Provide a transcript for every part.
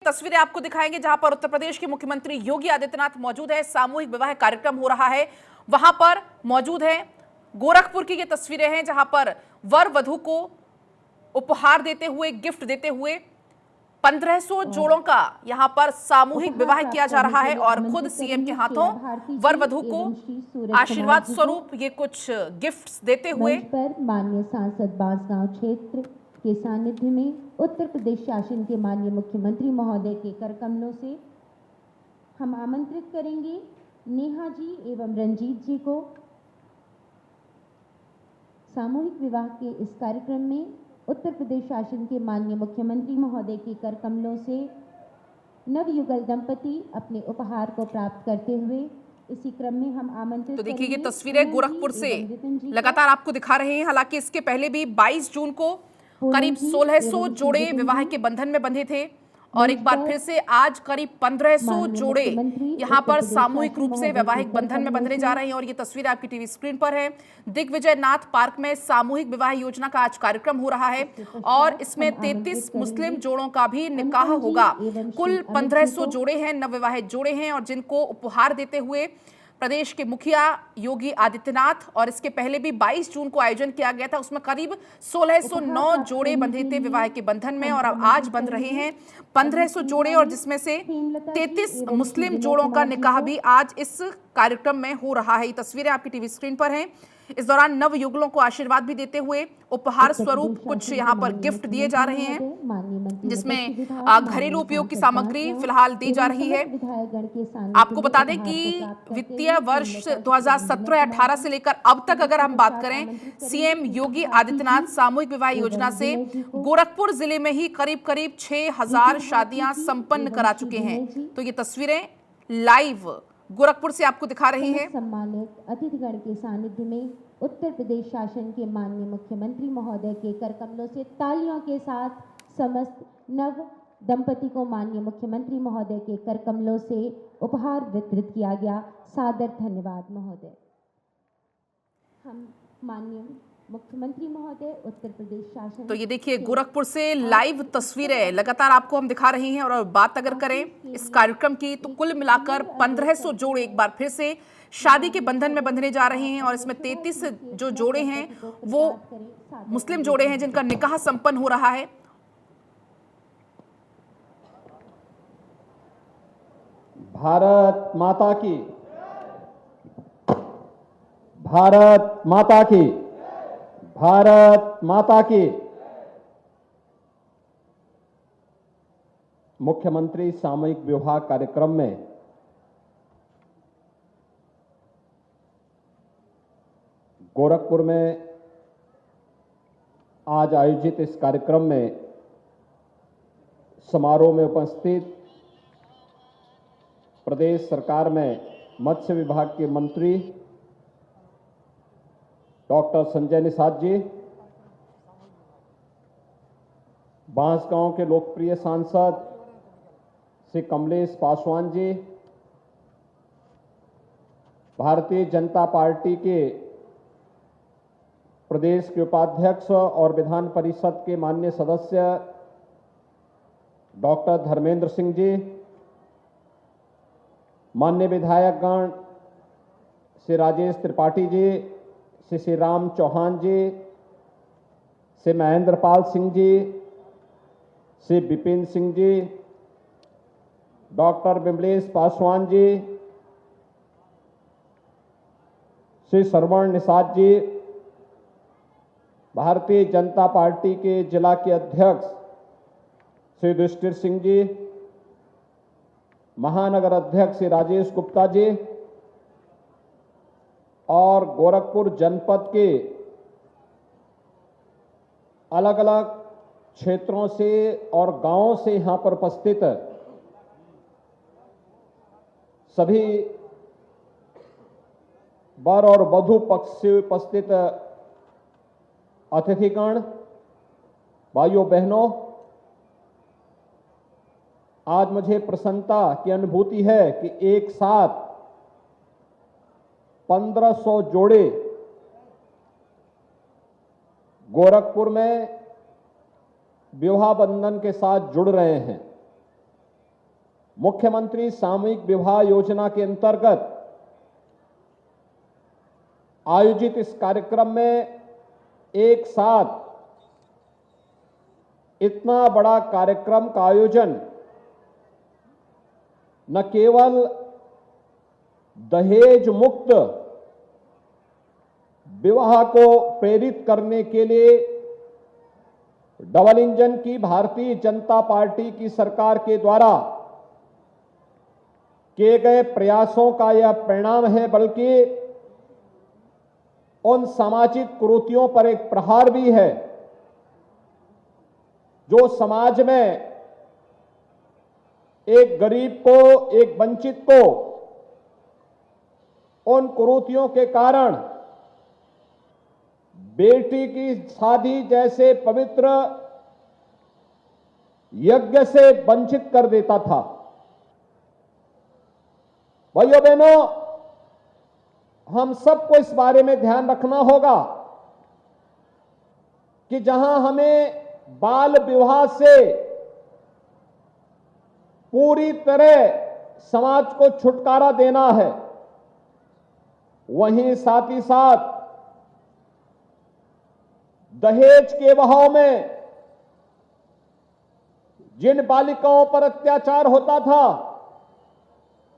तस्वीरें आपको दिखाएंगे जहां पर उत्तर प्रदेश के मुख्यमंत्री योगी आदित्यनाथ मौजूद है। सामूहिक विवाह कार्यक्रम हो रहा है, वहां पर मौजूद है। गोरखपुर की ये तस्वीरें हैं जहां पर वर वधू को उपहार देते हुए, गिफ्ट देते हुए 1500 जोड़ों का यहां पर सामूहिक विवाह किया जा रहा है और खुद सीएम के हाथों वर वधू को आशीर्वाद स्वरूप ये कुछ गिफ्ट्स देते हुए माननीय सांसद बांसगांव क्षेत्र के सानिध्य में उत्तर प्रदेश शासन के माननीय मुख्यमंत्री महोदय के कर कमलों से हम आमंत्रित करेंगे नेहा जी एवं रंजीत जी को सामूहिक विवाह के इस कार्यक्रम में उत्तर प्रदेश शासन के माननीय मुख्यमंत्री महोदय के कर कमलों से नवयुगल दंपति अपने उपहार को प्राप्त करते हुए इसी क्रम में हम आमंत्रित तो देखिए ये तस्वीरें गोरखपुर से लगातार आपको दिखा रहे हैं। हालांकि इसके पहले भी 22 जून को करीब 1600 जोड़े विवाह के बंधन में बंधे थे और एक बार फिर से आज करीब 1500 जोड़े यहां पर सामूहिक रूप से वैवाहिक बंधन में बंधने जा रहे हैं। और ये तस्वीर आपकी टीवी स्क्रीन पर है। दिग्विजय नाथ पार्क में सामूहिक विवाह योजना का आज कार्यक्रम हो रहा है और इसमें 33 मुस्लिम जोड़ों का भी निकाह होगा। कुल 1500 जोड़े हैं, नवविवाहित जोड़े हैं और जिनको उपहार देते हुए प्रदेश के मुखिया योगी आदित्यनाथ और इसके पहले भी 22 जून को आयोजन किया गया था, उसमें करीब 1609 जोड़े बंधे थे विवाह के बंधन में और अब आज बंध रहे हैं 1500 जोड़े और जिसमें से 33 मुस्लिम जोड़ों का निकाह भी आज इस कार्यक्रम में हो रहा है। ये तस्वीरें आपकी टीवी स्क्रीन पर हैं। इस दौरान नव युगलों को आशीर्वाद भी देते हुए उपहार स्वरूप कुछ यहाँ पर गिफ्ट दिए जा रहे हैं जिसमें घरेलू उपयोग की सामग्री फिलहाल दी जा रही है। आपको बता दें कि वित्तीय वर्ष 2017-18 से लेकर अब तक अगर हम बात करें, सीएम योगी आदित्यनाथ सामूहिक विवाह योजना से गोरखपुर जिले में ही करीब करीब 6000 शादियां संपन्न करा चुके हैं। तो ये तस्वीरें लाइव गोरखपुर से आपको दिखा रही हैं। सम्मानित अतिथिगण के सानिध्य में उत्तर प्रदेश शासन के माननीय मुख्यमंत्री महोदय के कर कमलों से तालियों के साथ समस्त नव दंपति को माननीय मुख्यमंत्री महोदय के कर कमलों से उपहार वितरित किया गया। सादर धन्यवाद महोदय। हम माननीय मुख्यमंत्री महोदय उत्तर प्रदेश शासन। तो ये देखिए गोरखपुर से लाइव तस्वीरें लगातार आपको हम दिखा रहे हैं और बात अगर करें इस कार्यक्रम की तो कुल मिलाकर 1500 जोड़े एक बार फिर से शादी के बंधन में बंधने जा रहे हैं और इसमें 33 जो जोड़े हैं वो मुस्लिम जोड़े हैं जिनका निकाह संपन्न हो रहा है। भारत माता की, भारत माता की, भारत माता की। मुख्यमंत्री सामूहिक विवाह कार्यक्रम में गोरखपुर में आज आयोजित इस कार्यक्रम में समारोह में उपस्थित प्रदेश सरकार में मत्स्य विभाग के मंत्री डॉक्टर संजय निषाद जी, बांसगांव के लोकप्रिय सांसद श्री कमलेश पासवान जी, भारतीय जनता पार्टी के प्रदेश के उपाध्यक्ष और विधान परिषद के माननीय सदस्य डॉक्टर धर्मेंद्र सिंह जी, माननीय विधायकगण श्री राजेश त्रिपाठी जी, श्री राम चौहान जी, श्री महेंद्र पाल सिंह जी, श्री विपिन सिंह जी, डॉक्टर विमलेश पासवान जी, श्री श्रवण निषाद जी, भारतीय जनता पार्टी के जिला के अध्यक्ष श्री युधिष्ठिर सिंह जी, महानगर अध्यक्ष श्री राजेश गुप्ता जी और गोरखपुर जनपद के अलग अलग क्षेत्रों से और गांवों से यहां पर उपस्थित सभी वर और वधू पक्ष से उपस्थित अतिथिगण, भाइयों बहनों, आज मुझे प्रसन्नता की अनुभूति है कि एक साथ 1500 जोड़े गोरखपुर में विवाह बंधन के साथ जुड़ रहे हैं। मुख्यमंत्री सामूहिक विवाह योजना के अंतर्गत आयोजित इस कार्यक्रम में एक साथ इतना बड़ा कार्यक्रम का आयोजन न केवल दहेज मुक्त विवाह को प्रेरित करने के लिए डबल इंजन की भारतीय जनता पार्टी की सरकार के द्वारा किए गए प्रयासों का यह परिणाम है, बल्कि उन सामाजिक कुरीतियों पर एक प्रहार भी है जो समाज में एक गरीब को, एक वंचित को उन कुरीतियों के कारण बेटी की शादी जैसे पवित्र यज्ञ से वंचित कर देता था। भाइयों बहनों, हम सबको इस बारे में ध्यान रखना होगा कि जहां हमें बाल विवाह से पूरी तरह समाज को छुटकारा देना है, वहीं साथ ही साथ दहेज के बहाव में जिन बालिकाओं पर अत्याचार होता था,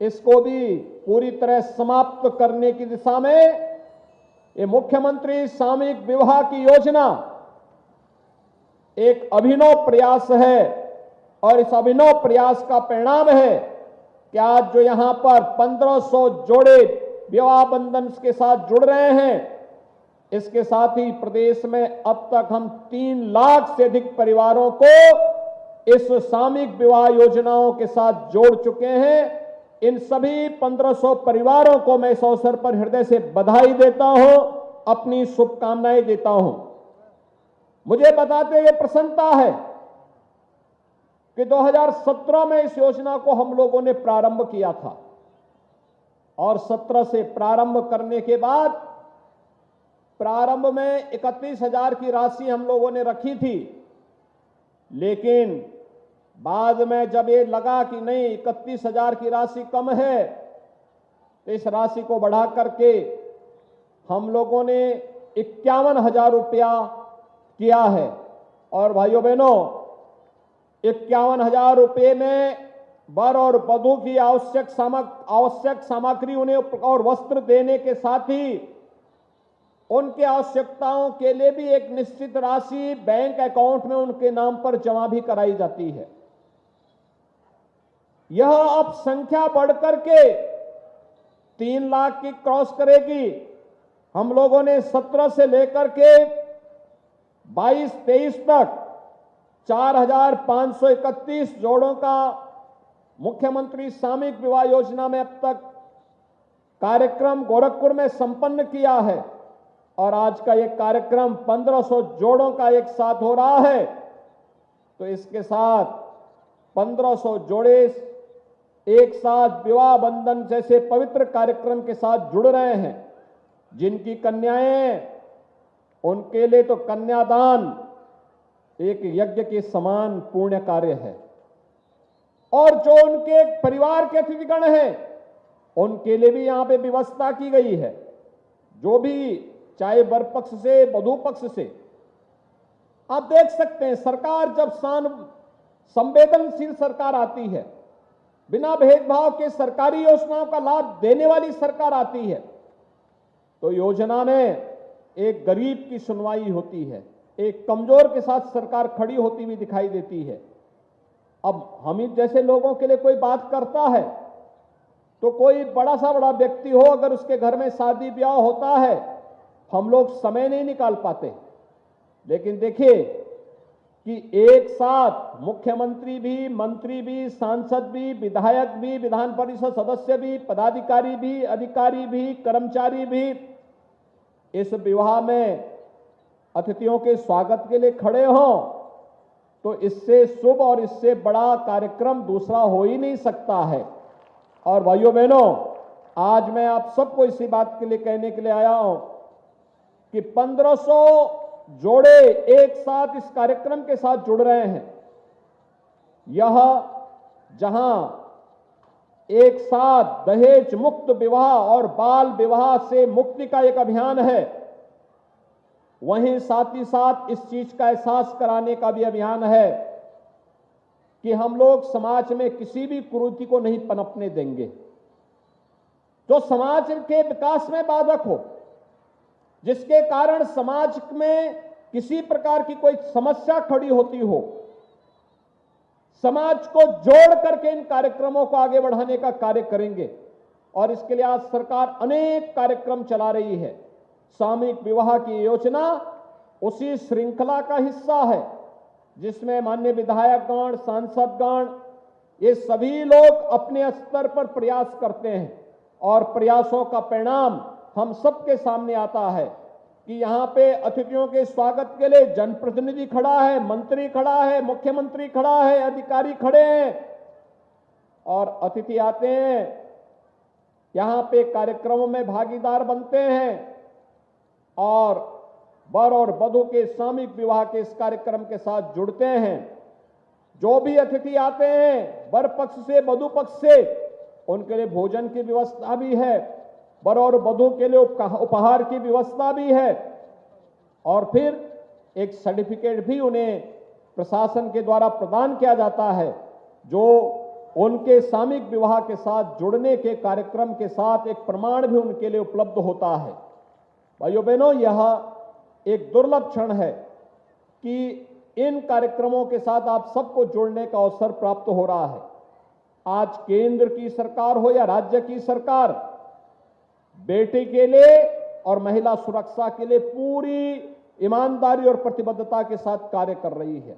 इसको भी पूरी तरह समाप्त करने की दिशा में ये मुख्यमंत्री सामूहिक विवाह की योजना एक अभिनव प्रयास है। और इस अभिनव प्रयास का परिणाम है कि आज जो यहां पर 1500 जोड़े विवाह बंधन के साथ जुड़ रहे हैं, इसके साथ ही प्रदेश में अब तक हम 3 लाख से अधिक परिवारों को इस सामूहिक विवाह योजनाओं के साथ जोड़ चुके हैं। इन सभी 1500 परिवारों को मैं इस अवसर पर हृदय से बधाई देता हूं, अपनी शुभकामनाएं देता हूं। मुझे बताते हुए प्रसन्नता है कि 2017 में इस योजना को हम लोगों ने प्रारंभ किया था और 17 से प्रारंभ करने के बाद प्रारंभ में 31,000 की राशि हम लोगों ने रखी थी, लेकिन बाद में जब ये लगा कि नहीं 31,000 की राशि कम है, तो इस राशि को बढ़ा करके हम लोगों ने 51,000 रुपया किया है। और भाइयों बहनों, 51,000 रुपये में वर और वधू की आवश्यक सामग्री उन्हें और वस्त्र देने के साथ ही उनके आवश्यकताओं के लिए भी एक निश्चित राशि बैंक अकाउंट में उनके नाम पर जमा भी कराई जाती है। यह अब संख्या बढ़कर के 3 लाख की क्रॉस करेगी। हम लोगों ने 17 से लेकर के 22-23 तक 4,531 जोड़ों का मुख्यमंत्री सामूहिक विवाह योजना में अब तक कार्यक्रम गोरखपुर में संपन्न किया है और आज का यह कार्यक्रम 1500 जोड़ों का एक साथ हो रहा है। तो इसके साथ 1500 जोड़े एक साथ विवाह बंधन जैसे पवित्र कार्यक्रम के साथ जुड़ रहे हैं। जिनकी कन्याएं, उनके लिए तो कन्यादान एक यज्ञ के समान पुण्य कार्य है। और जो उनके परिवार के अतिथिगण हैं, उनके लिए भी यहां पे व्यवस्था की गई है। जो भी चाहे वर पक्ष से वधू पक्ष से, आप देख सकते हैं सरकार जब संवेदनशील सरकार आती है, बिना भेदभाव के सरकारी योजनाओं का लाभ देने वाली सरकार आती है, तो योजना में एक गरीब की सुनवाई होती है, एक कमजोर के साथ सरकार खड़ी होती हुई दिखाई देती है। अब हम जैसे लोगों के लिए कोई बात करता है तो कोई बड़ा सा बड़ा व्यक्ति हो, अगर उसके घर में शादी ब्याह होता है, हम लोग समय नहीं निकाल पाते। लेकिन देखिए कि एक साथ मुख्यमंत्री भी, मंत्री भी, सांसद भी, विधायक भी, विधान परिषद सदस्य भी, पदाधिकारी भी, अधिकारी भी, कर्मचारी भी इस विवाह में अतिथियों के स्वागत के लिए खड़े हों, तो इससे शुभ और इससे बड़ा कार्यक्रम दूसरा हो ही नहीं सकता है। और भाइयों बहनों, आज मैं आप सबको इसी बात के लिए कहने के लिए आया हूं कि 1500 जोड़े एक साथ इस कार्यक्रम के साथ जुड़ रहे हैं। यह जहां एक साथ दहेज मुक्त विवाह और बाल विवाह से मुक्ति का एक अभियान है, वहीं साथ ही साथ इस चीज का एहसास कराने का भी अभियान है कि हम लोग समाज में किसी भी कुरीति को नहीं पनपने देंगे जो समाज के विकास में बाधक हो, जिसके कारण समाज में किसी प्रकार की कोई समस्या खड़ी होती हो। समाज को जोड़ करके इन कार्यक्रमों को आगे बढ़ाने का कार्य करेंगे और इसके लिए आज सरकार अनेक कार्यक्रम चला रही है। सामूहिक विवाह की योजना उसी श्रृंखला का हिस्सा है जिसमें माननीय विधायकगण, सांसदगण, ये सभी लोग अपने स्तर पर प्रयास करते हैं और प्रयासों का परिणाम हम सबके सामने आता है कि यहां पे अतिथियों के स्वागत के लिए जनप्रतिनिधि खड़ा है, मंत्री खड़ा है, मुख्यमंत्री खड़ा है, अधिकारी खड़े हैं और अतिथि आते हैं, यहां पे कार्यक्रमों में भागीदार बनते हैं और वर और वधू के सामूहिक विवाह के इस कार्यक्रम के साथ जुड़ते हैं। जो भी अतिथि आते हैं वर पक्ष से वधू पक्ष से, उनके लिए भोजन की व्यवस्था भी है, वर और वधू के लिए उपहार की व्यवस्था भी है और फिर एक सर्टिफिकेट भी उन्हें प्रशासन के द्वारा प्रदान किया जाता है जो उनके सामूहिक विवाह के साथ जुड़ने के कार्यक्रम के साथ एक प्रमाण भी उनके लिए उपलब्ध होता है। भाइयों बहनों, यह एक दुर्लभ क्षण है कि इन कार्यक्रमों के साथ आप सबको जोड़ने का अवसर प्राप्त हो रहा है। आज केंद्र की सरकार हो या राज्य की सरकार, बेटी के लिए और महिला सुरक्षा के लिए पूरी ईमानदारी और प्रतिबद्धता के साथ कार्य कर रही है।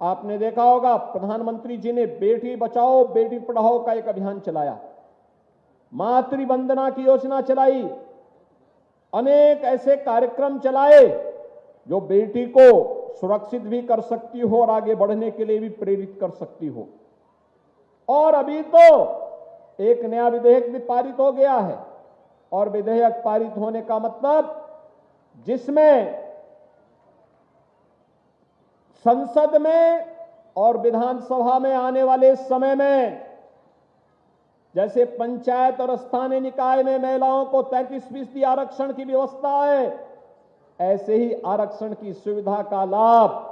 आपने देखा होगा प्रधानमंत्री जी ने बेटी बचाओ बेटी पढ़ाओ का एक अभियान चलाया, मातृ वंदना की योजना चलाई, अनेक ऐसे कार्यक्रम चलाए जो बेटी को सुरक्षित भी कर सकती हो और आगे बढ़ने के लिए भी प्रेरित कर सकती हो। और अभी तो एक नया विधेयक भी पारित हो गया है और विधेयक पारित होने का मतलब जिसमें संसद में और विधानसभा में आने वाले समय में जैसे पंचायत और स्थानीय निकाय में महिलाओं को 33% आरक्षण की व्यवस्था है, ऐसे ही आरक्षण की सुविधा का लाभ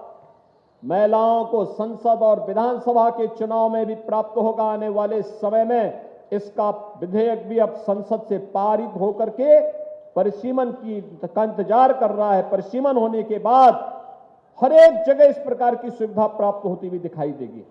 महिलाओं को संसद और विधानसभा के चुनाव में भी प्राप्त होगा आने वाले समय में। इसका विधेयक भी अब संसद से पारित होकर के परिसीमन का इंतजार कर रहा है। परिसीमन होने के बाद हर एक जगह इस प्रकार की सुविधा प्राप्त होती हुई दिखाई देगी।